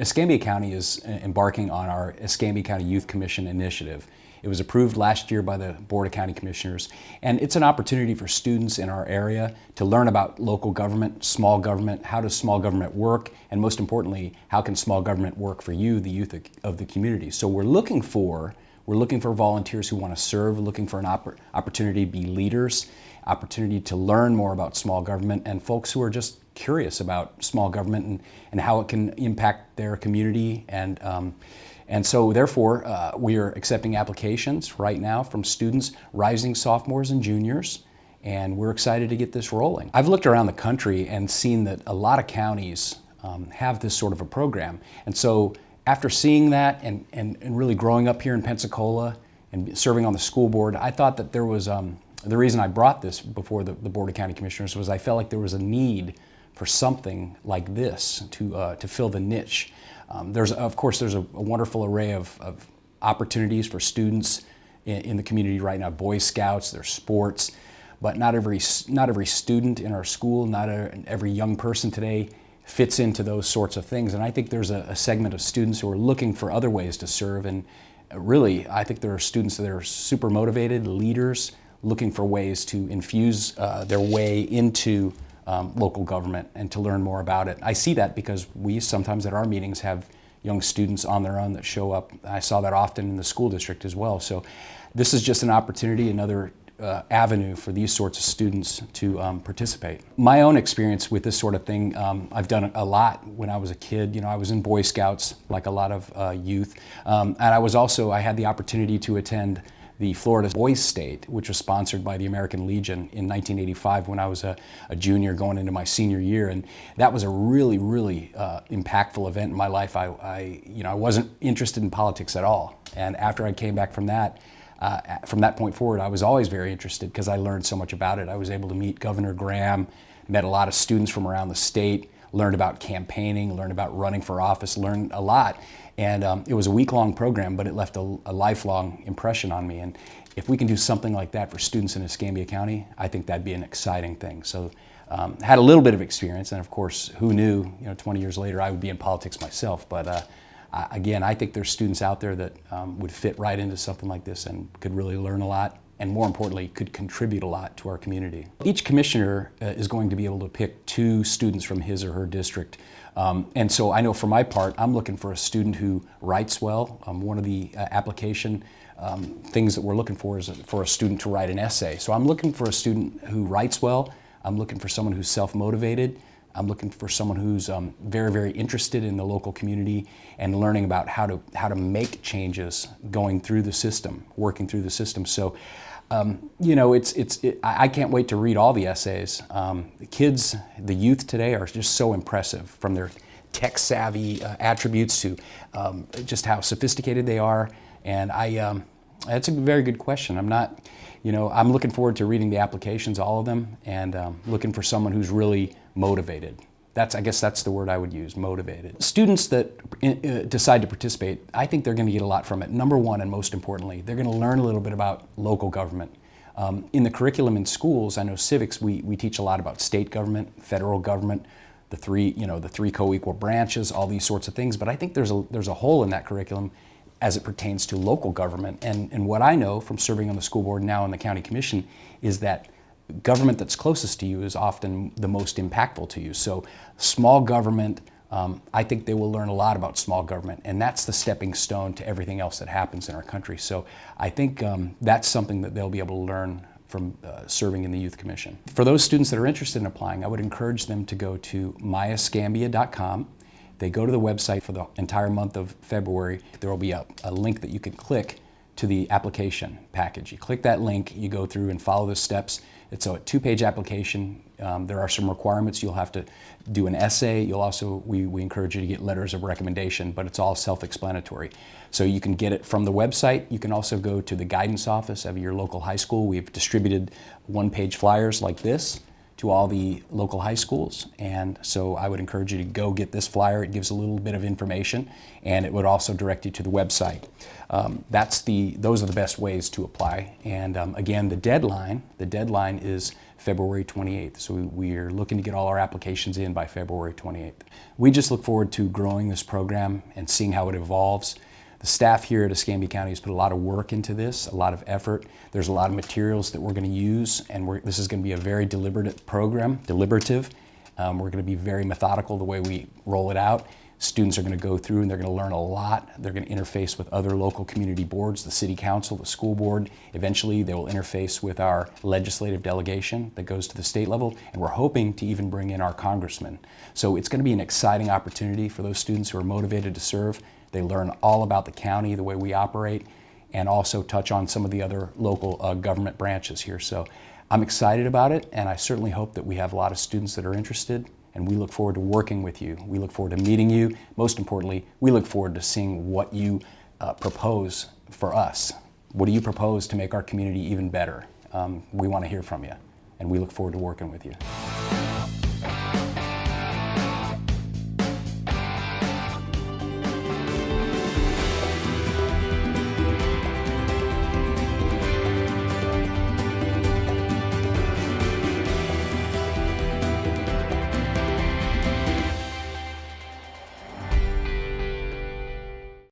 Escambia County is embarking on our Escambia County Youth Commission initiative. It was approved last year by the Board of County Commissioners, and it's an opportunity for students in our area to learn about local government, small government, how does small government work, and most importantly, how can small government work for you, the youth of the community. So we're looking for volunteers who want to serve, looking for an opportunity to be leaders, opportunity to learn more about small government, and folks who are just curious about small government and how it can impact their community. And so therefore, we are accepting applications right now from students, rising sophomores and juniors, and we're excited to get this rolling. I've looked around the country and seen that a lot of counties have this sort of a program. And so after seeing that and really growing up here in Pensacola and serving on the school board, I thought that there was, the reason I brought this before the Board of County Commissioners was I felt like there was a need for something like this to fill the niche. Of course, there's a wonderful array of opportunities for students in the community right now. Boy Scouts, there's sports, but not every student in our school, not every young person today fits into those sorts of things. And I think there's a segment of students who are looking for other ways to serve. And really, I think there are students that are super motivated, leaders, looking for ways to infuse their way into local government and to learn more about it. I see that because we sometimes at our meetings have young students on their own that show up. I saw that often in the school district as well. So this is just an opportunity, another avenue for these sorts of students to participate. My own experience with this sort of thing, I've done a lot when I was a kid. You know, I was in Boy Scouts like a lot of youth. And I had the opportunity to attend the Florida Boys State, which was sponsored by the American Legion in 1985 when I was a junior going into my senior year. And that was a really, really impactful event in my life. I wasn't interested in politics at all. And after I came back from that point forward, I was always very interested because I learned so much about it. I was able to meet Governor Graham, met a lot of students from around the state, learned about campaigning, learned about running for office, learned a lot. And it was a week-long program, but it left a lifelong impression on me. And if we can do something like that for students in Escambia County, I think that'd be an exciting thing. So had a little bit of experience, and of course, who knew, 20 years later I would be in politics myself. But again, I think there's students out there that would fit right into something like this and could really learn a lot, and more importantly, could contribute a lot to our community. Each commissioner is going to be able to pick 2 students from his or her district. And so I know for my part, I'm looking for a student who writes well. One of the application things that we're looking for is for a student to write an essay. So I'm looking for a student who writes well. I'm looking for someone who's self-motivated. I'm looking for someone who's very, very interested in the local community and learning about how to make changes going through the system, working through the system. So, I can't wait to read all the essays. The kids, the youth today are just so impressive, from their tech-savvy attributes to just how sophisticated they are. And that's a very good question. I'm looking forward to reading the applications, all of them, and looking for someone who's really motivated. I guess that's the word I would use, motivated. Students that decide to participate, I think they're going to get a lot from it. Number one, and most importantly, they're going to learn a little bit about local government. In the curriculum in schools, I know civics, we teach a lot about state government, federal government, the three co-equal branches, all these sorts of things. But I think there's a hole in that curriculum as it pertains to local government. And what I know from serving on the school board, now in the county commission, is that government that's closest to you is often the most impactful to you. So small government, I think they will learn a lot about small government, and that's the stepping stone to everything else that happens in our country. So I think that's something that they'll be able to learn from serving in the Youth Commission. For those students that are interested in applying, I would encourage them to go to myescambia.com. They go to the website for the entire month of February. There will be a link that you can click to the application package. You click that link, you go through and follow the steps. It's a 2-page application. There are some requirements. You'll have to do an essay. We encourage you to get letters of recommendation, but it's all self-explanatory. So you can get it from the website. You can also go to the guidance office of your local high school. We've distributed 1-page flyers like this to all the local high schools. And so I would encourage you to go get this flyer. It gives a little bit of information, and it would also direct you to the website. Those are the best ways to apply. And again, the deadline is February 28th. So we are looking to get all our applications in by February 28th. We just look forward to growing this program and seeing how it evolves. The staff here at Escambia County has put a lot of work into this, a lot of effort. There's a lot of materials that we're going to use, and this is going to be a very deliberative program. We're going to be very methodical the way we roll it out. Students are going to go through and they're going to learn a lot. They're going to interface with other local community boards, the city council, the school board. Eventually they will interface with our legislative delegation that goes to the state level, and we're hoping to even bring in our congressmen. So it's going to be an exciting opportunity for those students who are motivated to serve. They learn all about the county, the way we operate, and also touch on some of the other local government branches here. So I'm excited about it, and I certainly hope that we have a lot of students that are interested, and we look forward to working with you. We look forward to meeting you. Most importantly, we look forward to seeing what you propose for us. What do you propose to make our community even better? We want to hear from you, and we look forward to working with you.